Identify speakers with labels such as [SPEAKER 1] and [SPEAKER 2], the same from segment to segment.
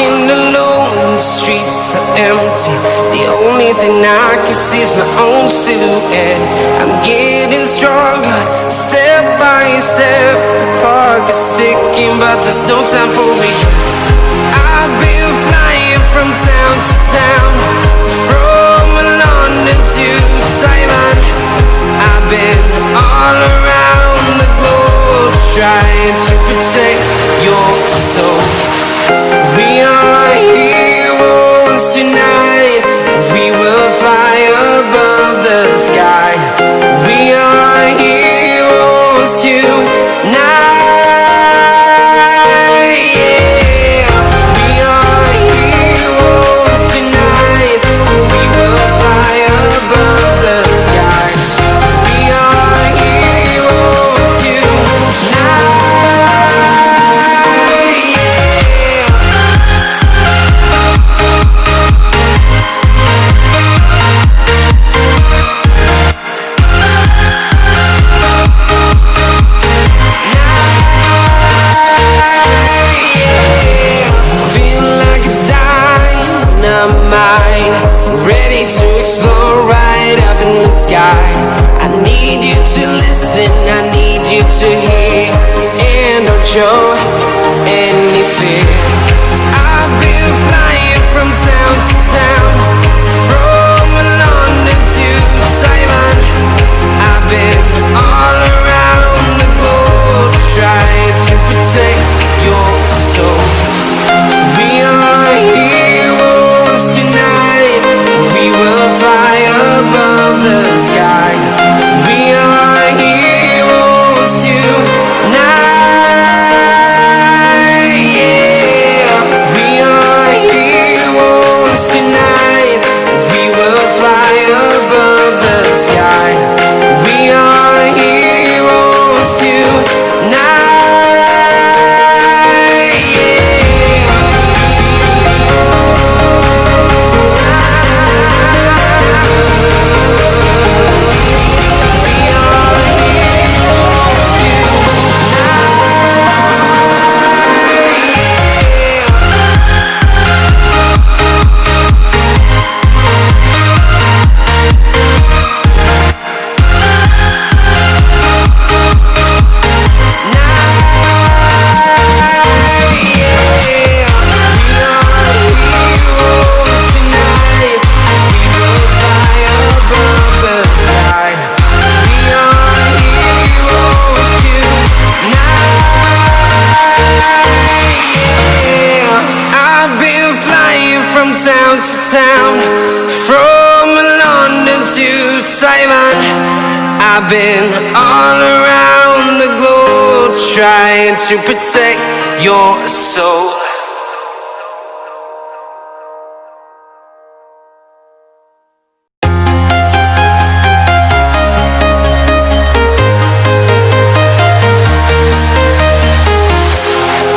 [SPEAKER 1] walking alone, the streets are empty. The only thing I can see is my own silhouette. I'm getting stronger, step by step. The clock is ticking, but there's no time for me. I've been flying from town to town, from London to Taiwan. I've been all around the globe, trying to protect your soul. We are heroes tonight. We will fly above the sky. We are heroes tonight. Yeah. We are heroes tonight. We will fly above the sky. We are heroes tonight. Ready to explore right up in the sky. I need you to listen, I need you to hear, and don't show any fear. I've been flying from town to town, from London to Taiwan. I've been all around the globe, trying to protect your soul. We are heroes tonight. We will fly above the sky. We are heroes tonight. Yeah. We are heroes tonight. We will fly above the sky. We are heroes tonight. Town to town, from London to Taiwan. I've been all around the globe, trying to protect your soul.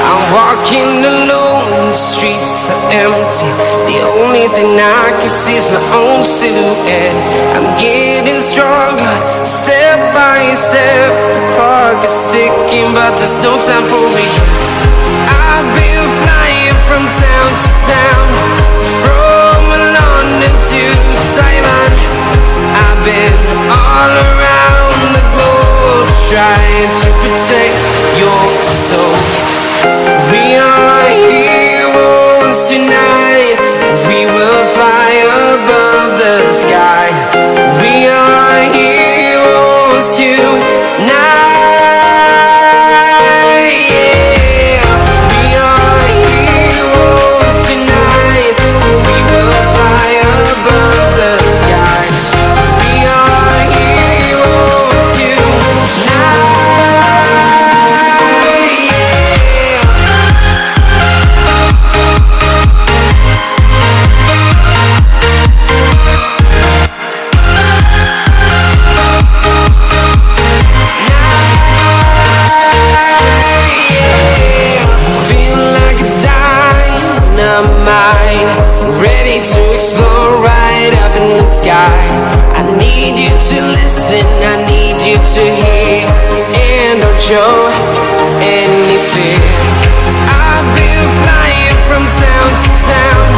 [SPEAKER 1] I'm walking alone, the streets are empty. The only thing I can see is my own silhouette. I'm getting stronger, step by step. The clock is ticking, but there's no time for me. I've been flying from town to town, from London to Taiwan. I've been all around the globe, trying to protect your soul. We are heroes tonight. We will fly above the sky. We are heroes tonight. Yeah. We are heroes tonight. We will fly above the sky. We are heroes tonight. Ready to explore right up in the sky. I need you to listen, I need you to hear, and don't show any fear. I've been flying from town down.